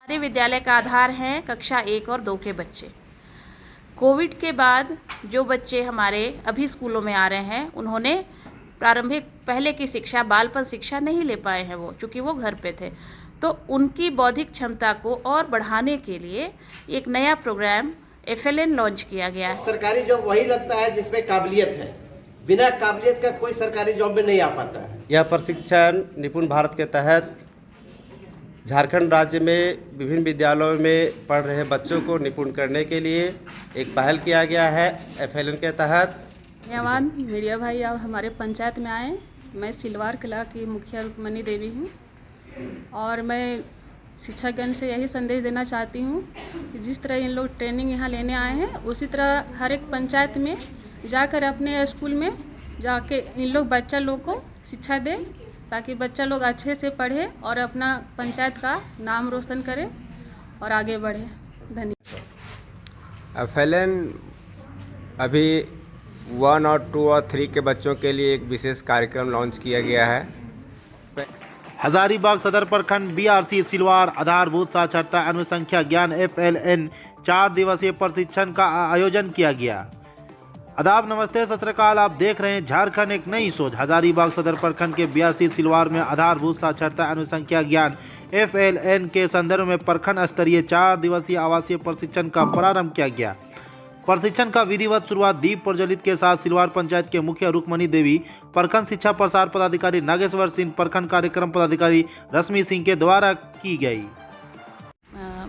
हमारे विद्यालय का आधार हैं कक्षा 1 और 2 के बच्चे। कोविड के बाद जो बच्चे हमारे अभी स्कूलों में आ रहे हैं, उन्होंने प्रारंभिक पहले की शिक्षा, बालपन शिक्षा नहीं ले पाए हैं वो, चूँकि वो घर पे थे। तो उनकी बौद्धिक क्षमता को और बढ़ाने के लिए एक नया प्रोग्राम FLN लॉन्च किया गया है। सरकारी जॉब वही लगता है जिसमें काबिलियत है, बिना काबिलियत का कोई सरकारी जॉब में नहीं आ पाता है। यह प्रशिक्षण निपुण भारत के तहत झारखंड राज्य में विभिन्न विद्यालयों में पढ़ रहे बच्चों को निपुण करने के लिए एक पहल किया गया है FLN के तहत। धन्यवाद मीडिया भाई, आप हमारे पंचायत में आए। मैं सिलवार कला की मुखिया रुक्मणी देवी हूँ और मैं शिक्षकगण से यही संदेश देना चाहती हूँ कि जिस तरह इन लोग ट्रेनिंग यहाँ लेने आए हैं, उसी तरह हर एक पंचायत में जाकर अपने स्कूल में जाके इन लोग बच्चा लोग को शिक्षा दें, ताकि बच्चा लोग अच्छे से पढ़े और अपना पंचायत का नाम रोशन करे और आगे बढ़े। धन्यवाद। FLN अभी 1 और 2 और 3 के बच्चों के लिए एक विशेष कार्यक्रम लॉन्च किया गया है। हजारीबाग सदर प्रखंड BRC सिलवार आधारभूत साक्षरता अनुसंख्या ज्ञान FLN 4 दिवसीय प्रशिक्षण का आयोजन किया गया। आदाब, नमस्ते, सत श्री अकाल। आप देख रहे हैं झारखंड एक नई सोच। हजारीबाग सदर प्रखंड के BRC सिलवार में आधारभूत साक्षरता अनुसंख्या ज्ञान FLN के संदर्भ में प्रखंड स्तरीय 4 दिवसीय आवासीय प्रशिक्षण का प्रारंभ किया गया। प्रशिक्षण का विधिवत शुरुआत दीप प्रज्वलित के साथ सिलवार पंचायत के मुखिया रुक्मणी देवी, प्रखंड शिक्षा प्रसार पदाधिकारी नागेश्वर सिंह, प्रखंड कार्यक्रम पदाधिकारी रश्मि सिंह के द्वारा की गई।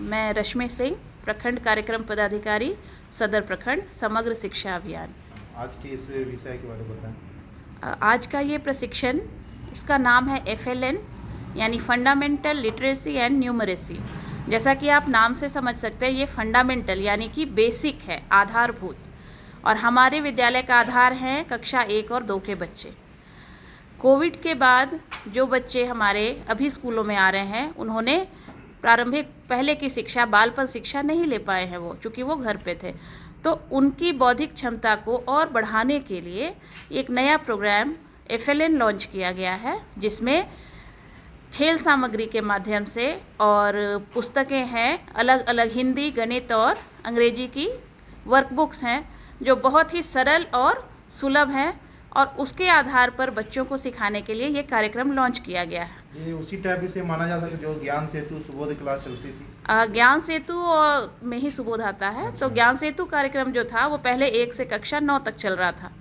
मैं रश्मि सिंह, प्रखंड कार्यक्रम पदाधिकारी सदर प्रखंड, समग्र शिक्षा अभियान। आज के इस विषय के बारे में बताएं। आज का ये प्रशिक्षण, इसका नाम है FLN यानी फंडामेंटल लिटरेसी एंड न्यूमरेसी। जैसा कि आप नाम से समझ सकते हैं, ये फंडामेंटल यानी कि बेसिक है, आधारभूत। और हमारे विद्यालय का आधार हैं कक्षा 1 और 2 के बच्चे। कोविड के बाद जो बच्चे हमारे अभी स्कूलों में आ रहे हैं, उन्होंने प्रारंभिक पहले की शिक्षा, बालपन शिक्षा नहीं ले पाए हैं वो, चूँकि वो घर पे थे। तो उनकी बौद्धिक क्षमता को और बढ़ाने के लिए एक नया प्रोग्राम FLN लॉन्च किया गया है, जिसमें खेल सामग्री के माध्यम से और पुस्तकें हैं, अलग अलग हिंदी, गणित और अंग्रेजी की वर्कबुक्स हैं, जो बहुत ही सरल और सुलभ हैं, और उसके आधार पर बच्चों को सिखाने के लिए ये कार्यक्रम लॉन्च किया गया है। ये उसी टाइप से माना जा सकता है जो ज्ञान सेतु सुबोध क्लास चलती थी। ज्ञान सेतु में ही सुबोध आता है। तो ज्ञान सेतु कार्यक्रम जो था वो पहले 1 से कक्षा 9 तक चल रहा था।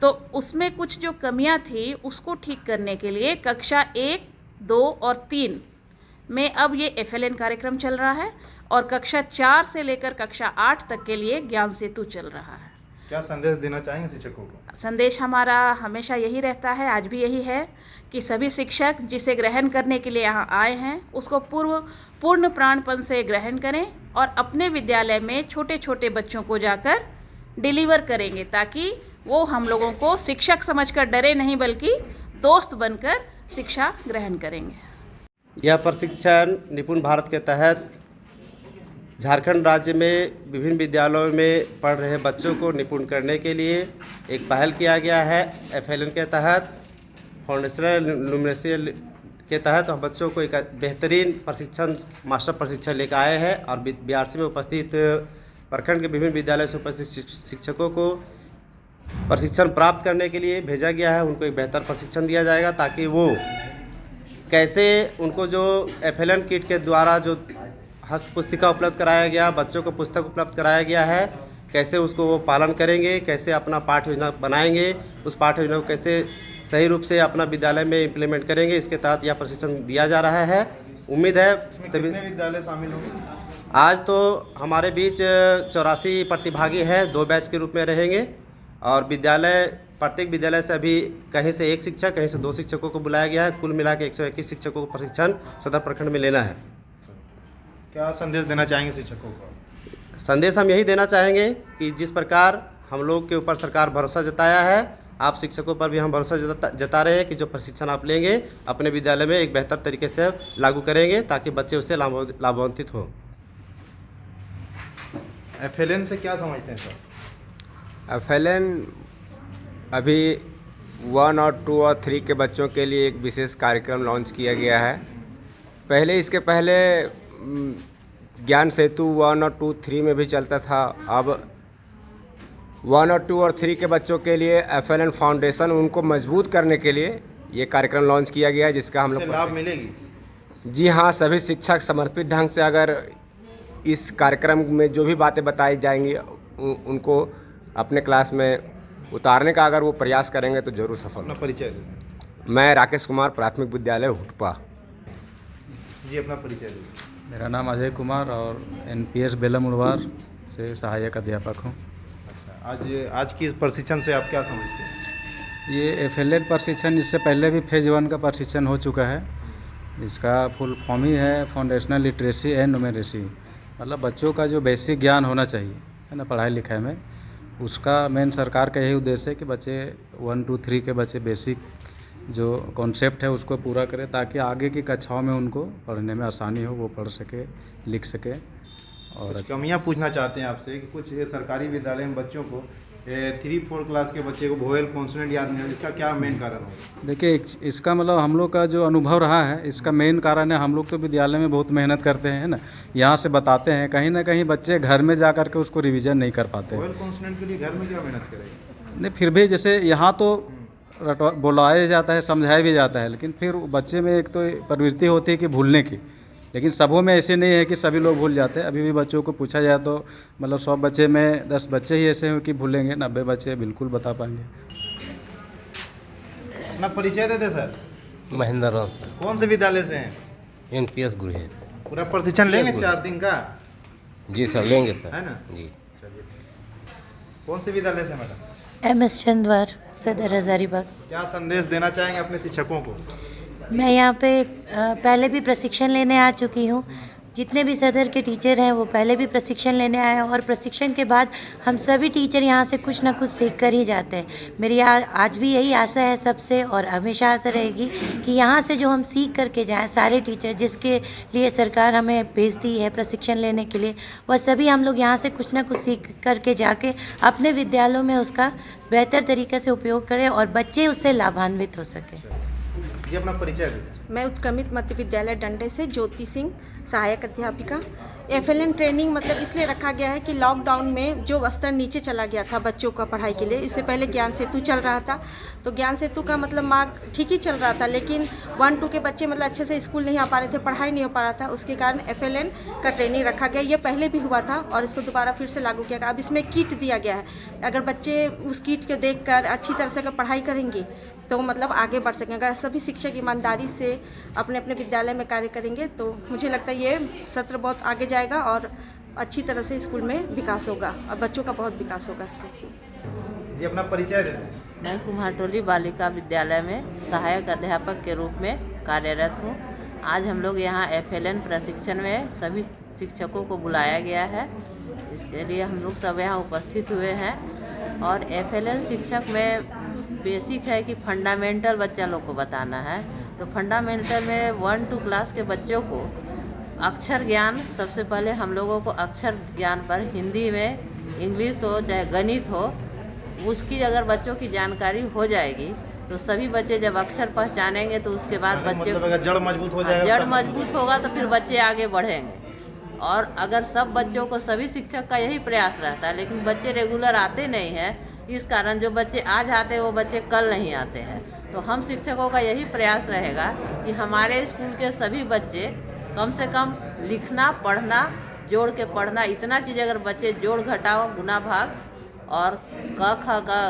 तो उसमें कुछ जो कमियां थी उसको ठीक करने के लिए कक्षा 1, 2 और 3 में अब ये FLN कार्यक्रम चल रहा है, और कक्षा 4 से लेकर कक्षा 8 तक के लिए ज्ञान सेतु चल रहा है। क्या संदेश देना चाहेंगे शिक्षकों को? संदेश हमारा हमेशा यही रहता है, आज भी यही है, कि सभी शिक्षक जिसे ग्रहण करने के लिए यहाँ आए हैं, उसको पूर्ण प्राणपन से ग्रहण करें और अपने विद्यालय में छोटे छोटे बच्चों को जाकर डिलीवर करेंगे, ताकि वो हम लोगों को शिक्षक समझकर डरे नहीं, बल्कि दोस्त बनकर शिक्षा ग्रहण करेंगे। यह प्रशिक्षण निपुण भारत के तहत झारखंड राज्य में विभिन्न विद्यालयों में पढ़ रहे बच्चों को निपुण करने के लिए एक पहल किया गया है FLN के तहत। फाउंडेशनल न्यूमरेसी के तहत हम बच्चों को एक बेहतरीन प्रशिक्षण, मास्टर प्रशिक्षण लेकर आए हैं, और BRC में उपस्थित प्रखंड के विभिन्न विद्यालयों से उपस्थित शिक्षकों को प्रशिक्षण प्राप्त करने के लिए भेजा गया है। उनको एक बेहतर प्रशिक्षण दिया जाएगा, ताकि वो कैसे, उनको जो FLN किट के द्वारा जो हस्त पुस्तिका उपलब्ध कराया गया, बच्चों को पुस्तक उपलब्ध कराया गया है, कैसे उसको वो पालन करेंगे, कैसे अपना पाठ्य योजना बनाएंगे, उस पाठ्य योजना को कैसे सही रूप से अपना विद्यालय में इम्प्लीमेंट करेंगे, इसके तहत यह प्रशिक्षण दिया जा रहा है। उम्मीद है सभी विद्यालय शामिल होंगे। आज तो हमारे बीच 84 प्रतिभागी हैं, 2 बैच के रूप में रहेंगे, और प्रत्येक विद्यालय से अभी कहीं से 1 शिक्षक, कहीं से 2 शिक्षकों को बुलाया गया है। कुल मिला के 121 शिक्षकों को प्रशिक्षण सदर प्रखंड में लेना है। क्या संदेश देना चाहेंगे शिक्षकों को? संदेश हम यही देना चाहेंगे कि जिस प्रकार हम लोग के ऊपर सरकार भरोसा जताया है, आप शिक्षकों पर भी हम भरोसा जता रहे हैं कि जो प्रशिक्षण आप लेंगे अपने विद्यालय में एक बेहतर तरीके से लागू करेंगे, ताकि बच्चे उससे लाभान्वित हों। FLN से क्या समझते हैं सर? FLN अभी 1 और 2 और 3 के बच्चों के लिए एक विशेष कार्यक्रम लॉन्च किया गया है। इसके पहले ज्ञान सेतु 1 और 2, 3 में भी चलता था। अब 1 और 2 और 3 के बच्चों के लिए FLN फाउंडेशन उनको मजबूत करने के लिए ये कार्यक्रम लॉन्च किया गया है, जिसका हम लोग लाभ मिलेगी। जी हाँ, सभी शिक्षक समर्पित ढंग से अगर इस कार्यक्रम में जो भी बातें बताई जाएंगी उनको अपने क्लास में उतारने का अगर वो प्रयास करेंगे तो जरूर सफल। अपना परिचय दें। मैं राकेश कुमार, प्राथमिक विद्यालय हुटपा। जी, अपना परिचय दें। मेरा नाम अजय कुमार और NPS बेला मुड़वार से सहायक अध्यापक हूँ। अच्छा, आज की प्रशिक्षण से आप क्या समझते हैं? ये FLN प्रशिक्षण, इससे पहले भी फेज 1 का प्रशिक्षण हो चुका है। इसका फुल फॉर्म ही है फाउंडेशनल लिटरेसी एंड न्यूमेरेसी, मतलब बच्चों का जो बेसिक ज्ञान होना चाहिए है ना पढ़ाई लिखाई में, उसका मेन सरकार का यही उद्देश्य है कि बच्चे 1, 2, 3 के बच्चे बेसिक जो कॉन्सेप्ट है उसको पूरा करें, ताकि आगे की कक्षाओं में उनको पढ़ने में आसानी हो, वो पढ़ सके, लिख सके। और कमियां पूछना चाहते हैं आपसे कि कुछ सरकारी विद्यालय में बच्चों को 3-4 क्लास के बच्चे को वोवेल कॉन्सोनेंट याद नहीं है, इसका क्या मेन कारण होगा? देखिए, इसका मतलब हम लोग का जो अनुभव रहा है, इसका मेन कारण है हम लोग तो विद्यालय में बहुत मेहनत करते हैं ना, यहाँ से बताते हैं, कहीं ना कहीं बच्चे घर में जा कर के उसको रिवीजन नहीं कर पाते। वोवेल कॉन्सोनेंट के लिए घर में क्या मेहनत करेंगे? नहीं, फिर भी जैसे यहाँ तो बुलाया जाता है, समझाया भी जाता है, लेकिन फिर बच्चे में एक तो प्रवृत्ति होती है कि भूलने की, लेकिन सबों में ऐसे नहीं है कि सभी लोग भूल जाते हैं। अभी भी बच्चों को पूछा जाए तो मतलब 100 बच्चे में 10 बच्चे ही ऐसे हैं कि भूलेंगे, 90 बच्चे बिल्कुल बता पाएंगे। अपना परिचय देते सर। महेंद्र राम सर, कौन से विद्यालय से हैं? NPS गुरु है। पूरा प्रशिक्षण लेंगे 4 दिन का? जी सर, लेंगे सर। है ना? जी। चलिए, कौन से विद्यालय से मैडम? MS चंदवार, सदर हजारीबाग। क्या संदेश देना चाहेंगे अपने शिक्षकों को? मैं यहाँ पे पहले भी प्रशिक्षण लेने आ चुकी हूँ। जितने भी सदर के टीचर हैं वो पहले भी प्रशिक्षण लेने आए हैं, और प्रशिक्षण के बाद हम सभी टीचर यहाँ से कुछ ना कुछ सीख कर ही जाते हैं। मेरी आज भी यही आशा है सबसे, और हमेशा आशा रहेगी कि यहाँ से जो हम सीख करके जाएं, सारे टीचर जिसके लिए सरकार हमें भेजती है प्रशिक्षण लेने के लिए, वह सभी हम लोग यहाँ से कुछ ना कुछ सीख करके जाके अपने विद्यालयों में उसका बेहतर तरीके से उपयोग करें और बच्चे उससे लाभान्वित हो सकें। जी, अपना परिचय दें। मैं उत्क्रमित मध्य विद्यालय डंडे से ज्योति सिंह, सहायक अध्यापिका। FLN ट्रेनिंग मतलब इसलिए रखा गया है कि लॉकडाउन में जो स्तर नीचे चला गया था बच्चों का पढ़ाई के लिए, इससे पहले ज्ञान सेतु चल रहा था, तो ज्ञान सेतु का मतलब मार्क ठीक ही चल रहा था, लेकिन 1, 2 के बच्चे मतलब अच्छे से स्कूल नहीं आ पा रहे थे, पढ़ाई नहीं हो पा रहा था, उसके कारण FLN का ट्रेनिंग रखा गया। ये पहले भी हुआ था और इसको दोबारा फिर से लागू किया गया। अब इसमें किट दिया गया है, अगर बच्चे उस किट को देख कर अच्छी तरह से अगर पढ़ाई करेंगे तो मतलब आगे बढ़ सकेंगे। अगर सभी शिक्षक ईमानदारी से अपने अपने विद्यालय में कार्य करेंगे तो मुझे लगता है ये सत्र बहुत आगे जाएगा और अच्छी तरह से स्कूल में विकास होगा और बच्चों का बहुत विकास होगा इससे। जी, अपना परिचय दें। मैं कुम्हारटोली बालिका विद्यालय में सहायक अध्यापक के रूप में कार्यरत हूँ। आज हम लोग यहाँ FLN प्रशिक्षण में सभी शिक्षकों को बुलाया गया है, इसके लिए हम लोग सब यहाँ उपस्थित हुए हैं। और FLN शिक्षक में बेसिक है कि फंडामेंटल बच्चा लोग को बताना है, तो फंडामेंटल में 1, 2 क्लास के बच्चों को अक्षर ज्ञान, सबसे पहले हम लोगों को अक्षर ज्ञान पर हिंदी में, इंग्लिश हो चाहे गणित हो, उसकी अगर बच्चों की जानकारी हो जाएगी तो सभी बच्चे जब अक्षर पहचानेंगे तो उसके बाद बच्चे मतलब जड़ मजबूत हो जाएगा, जड़ मजबूत होगा तो फिर बच्चे आगे बढ़ेंगे। और अगर सब बच्चों को, सभी शिक्षक का यही प्रयास रहता है, लेकिन बच्चे रेगुलर आते नहीं हैं, इस कारण जो बच्चे आज आते हैं वो बच्चे कल नहीं आते हैं। तो हम शिक्षकों का यही प्रयास रहेगा कि हमारे स्कूल के सभी बच्चे कम से कम लिखना, पढ़ना, जोड़ के पढ़ना, इतना चीज़ अगर बच्चे जोड़ घटाओ, गुना भाग और क ख का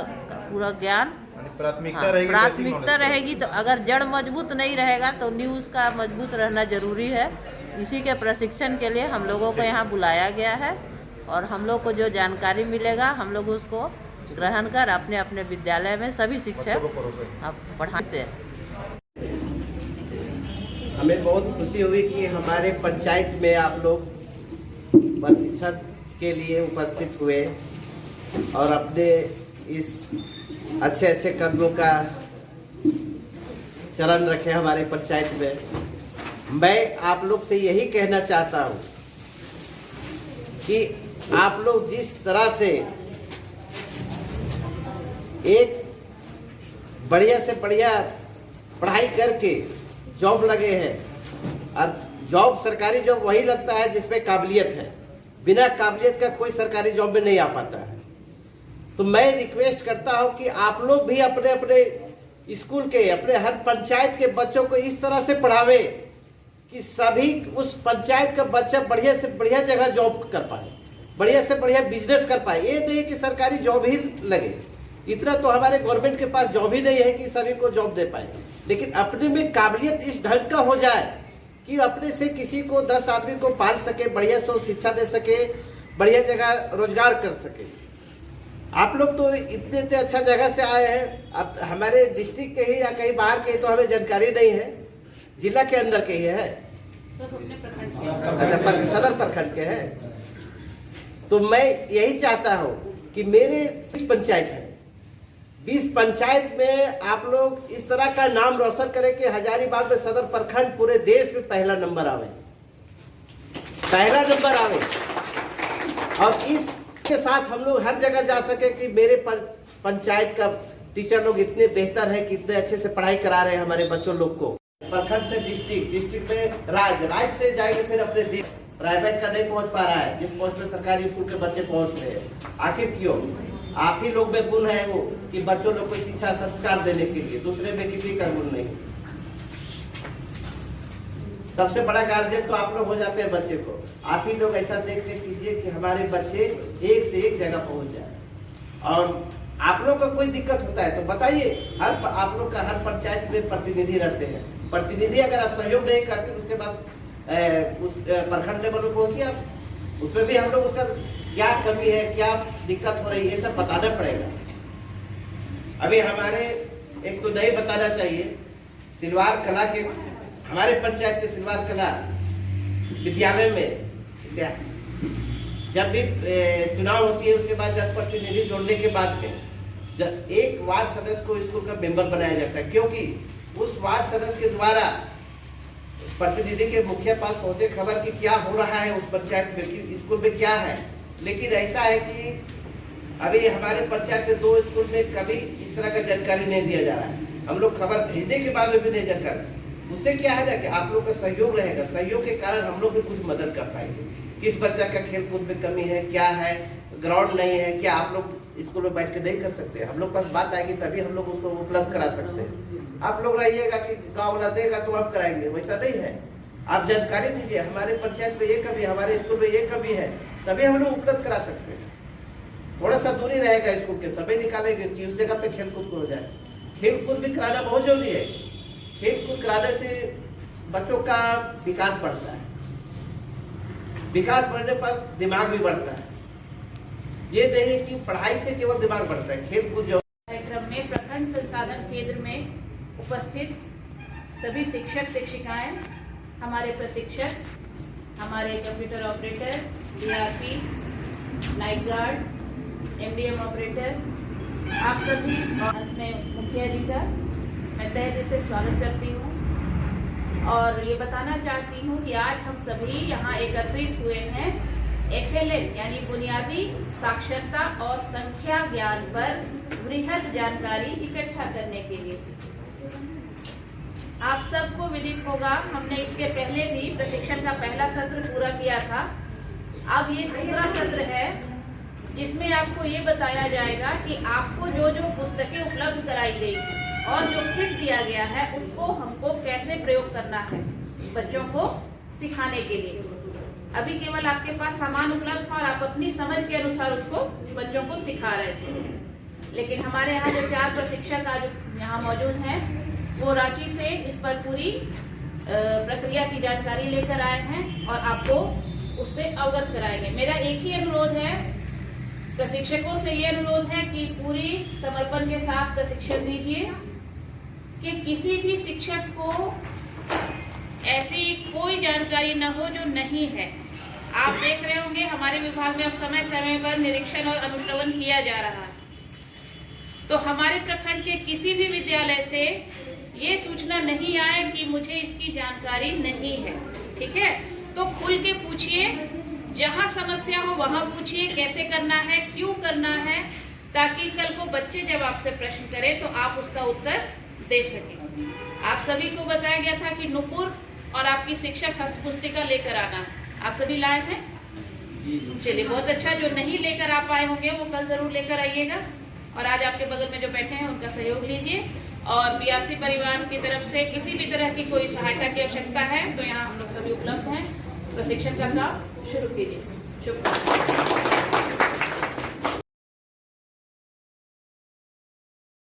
पूरा ज्ञान, प्राथमिकता रहेगी। तो अगर जड़ मजबूत नहीं रहेगा तो न्यूज़ का मजबूत रहना जरूरी है। इसी के प्रशिक्षण के लिए हम लोगों को यहाँ बुलाया गया है और हम लोग को जो जानकारी मिलेगा हम लोग उसको ग्रहण कर अपने अपने विद्यालय में सभी शिक्षक पढ़ाते हैं। हमें बहुत खुशी हुई कि हमारे पंचायत में आप लोग प्रशिक्षण के लिए उपस्थित हुए और अपने इस अच्छे अच्छे कदमों का चरण रखे हमारे पंचायत में। मैं आप लोग से यही कहना चाहता हूँ कि आप लोग जिस तरह से एक बढ़िया से बढ़िया पढ़ाई करके जॉब लगे हैं और जॉब सरकारी जॉब वही लगता है जिसमें काबिलियत है, बिना काबिलियत का कोई सरकारी जॉब में नहीं आ पाता है। तो मैं रिक्वेस्ट करता हूं कि आप लोग भी अपने अपने स्कूल के, अपने हर पंचायत के बच्चों को इस तरह से पढ़ावे कि सभी उस पंचायत का बच्चा बढ़िया से बढ़िया जगह जॉब कर पाए, बढ़िया से बढ़िया बिजनेस कर पाए। ये नहीं कि सरकारी जॉब ही लगे, इतना तो हमारे गवर्नमेंट के पास जॉब ही नहीं है कि सभी को जॉब दे पाए, लेकिन अपने में काबिलियत इस ढंग का हो जाए कि अपने से किसी को 10 आदमी को पाल सके, बढ़िया से शिक्षा दे सके, बढ़िया जगह रोजगार कर सके। आप लोग तो इतने अच्छा जगह से आए हैं, अब हमारे डिस्ट्रिक्ट के ही या कहीं बाहर के तो हमें जानकारी नहीं है, जिला के अंदर के ही है, अच्छा सदर प्रखंड के हैं। तो मैं यही चाहता हूँ कि मेरे 20 पंचायत है, 20 पंचायत में आप लोग इस तरह का नाम रोशन करें कि हजारीबाग में सदर प्रखंड पूरे देश में पहला नंबर आवे, पहला नंबर आवे। और इसके साथ हम लोग हर जगह जा सके कि मेरे पंचायत का टीचर लोग इतने बेहतर है कि इतने अच्छे से पढ़ाई करा रहे हैं हमारे बच्चों लोग को। प्रखंड से डिस्ट्रिक्ट, डिस्ट्रिक्ट में राज्य से जाएंगे फिर अपने देश। प्राइवेट का नहीं पहुंच पा रहा है जिस पहुंच पे सरकारी स्कूल के बच्चे पहुंच रहे हैं। आखिर क्यों? आप ही लोग में गुण है वो कि बच्चों लोग को शिक्षा संस्कार देने के लिए, दूसरे में किसी का गुण नहीं। सबसे बड़ा गार्जियन तो आप लोग हो जाते हैं बच्चे को। आप ही लोग ऐसा देख के कीजिए कि हमारे बच्चे एक से एक जगह पहुंच जाए। और आप लोग का कोई दिक्कत होता है तो बताइए, आप लोग का हर पंचायत में प्रतिनिधि रहते हैं, प्रतिनिधि अगर सहयोग नहीं करते उसके बाद उस प्रखंड लेवल पर पहुंचिए आप, उसमें भी हम लोग उसका क्या कमी है, क्या दिक्कत हो रही है, ये सब बताना पड़ेगा। अभी हमारे एक तो नहीं बताना चाहिए, सिलवार कला के हमारे पंचायत के सिलवार कला विद्यालय में जब भी चुनाव होती है उसके बाद जनप्रतिनिधि जोड़ने के बाद में जब एक वार्ड सदस्य को स्कूल का मेंबर बनाया जाता है, क्योंकि उस वार्ड सदस्य के द्वारा प्रतिनिधि के मुखिया पास पहुंचे खबर कि क्या हो रहा है उस पंचायत में, कि स्कूल में क्या है। लेकिन ऐसा है कि अभी हमारे पंचायत में 2 स्कूल में कभी इस तरह का जानकारी नहीं दिया जा रहा है। हम लोग खबर भेजने के बाद में भी नहीं जानकारी। उससे क्या है ना कि आप लोग का सहयोग रहेगा, सहयोग के कारण हम लोग भी कुछ मदद कर पाएंगे। किस बच्चा का खेल कूद में कमी है, क्या है, ग्राउंड नहीं है, क्या आप लोग स्कूल में बैठ के नहीं कर सकते। हम लोग पास बात आएगी तभी हम लोग उसको उपलब्ध करा सकते हैं। आप लोग रहिएगा कि गाँव वाला देगा तो आप कराएंगे, वैसा नहीं है। आप जानकारी दीजिए हमारे पंचायत में ये कमी, हमारे स्कूल में ये कमी है, तभी हम लोग उपलब्ध करा सकते हैं। थोड़ा सा दूरी रहेगा स्कूल के, समय निकालेंगे कि उस जगह पे खेल कूद हो जाए। खेल कूद भी कराना बहुत जरूरी है। खेल कूद कराने से बच्चों का विकास बढ़ता है, विकास बढ़ने पर दिमाग भी बढ़ता है। ये नहीं कि पढ़ाई से केवल दिमाग बढ़ता है, खेल कूद जो कार्यक्रम में प्रखंड संसाधन केंद्र में उपस्थित सभी शिक्षक शिक्षिकाएं, हमारे प्रशिक्षक, हमारे computer operator, DRP, night guard, MDM operator, आप सभी और मैं मुखिया जी का मैं तहे दिल से स्वागत करती हूँ। और ये बताना चाहती हूँ कि आज हम सभी यहाँ एकत्रित हुए हैं FLN यानी बुनियादी साक्षरता और संख्या ज्ञान पर वृहद जानकारी इकट्ठा करने के लिए। आप सबको विदित होगा, हमने इसके पहले भी प्रशिक्षण का पहला सत्र पूरा किया था। अब ये दूसरा सत्र है जिसमें आपको ये बताया जाएगा कि आपको जो जो पुस्तकें उपलब्ध कराई गई और जो किट दिया गया है उसको हमको कैसे प्रयोग करना है बच्चों को सिखाने के लिए। अभी केवल आपके पास सामान उपलब्ध था और आप अपनी समझ के अनुसार उसको बच्चों को सिखा रहे थे। लेकिन हमारे यहाँ जो 4 प्रशिक्षक आज यहाँ मौजूद हैं वो रांची से इस पर पूरी प्रक्रिया की जानकारी लेकर आए हैं और आपको उससे अवगत कराएंगे। मेरा एक ही अनुरोध है, प्रशिक्षकों से ये अनुरोध है कि पूरी समर्पण के साथ प्रशिक्षण दीजिए कि किसी भी शिक्षक को ऐसी कोई जानकारी न हो जो नहीं है। आप देख रहे होंगे हमारे विभाग में अब समय समय पर निरीक्षण और अनुश्रवण किया जा रहा है, तो हमारे प्रखंड के किसी भी विद्यालय से ये सूचना नहीं आए कि मुझे इसकी जानकारी नहीं है। ठीक है, तो खुल के पूछिए, जहाँ समस्या हो वहाँ पूछिए, कैसे करना है, क्यों करना है, ताकि कल को बच्चे जब आपसे प्रश्न करें तो आप उसका उत्तर दे सकें। आप सभी को बताया गया था कि नुपुर और आपकी शिक्षक हस्त पुस्तिका लेकर आना है। आप सभी लाए हैं? चलिए बहुत अच्छा। जो नहीं लेकर आ पाए होंगे वो कल जरूर लेकर आइएगा। और आज आपके बगल में जो बैठे हैं उनका सहयोग लीजिए। और बीआरसी परिवार की तरफ से किसी भी तरह की कोई सहायता की आवश्यकता है तो यहाँ हम लोग सभी उपलब्ध हैं। प्रशिक्षण का काम शुरू कीजिए। शुभ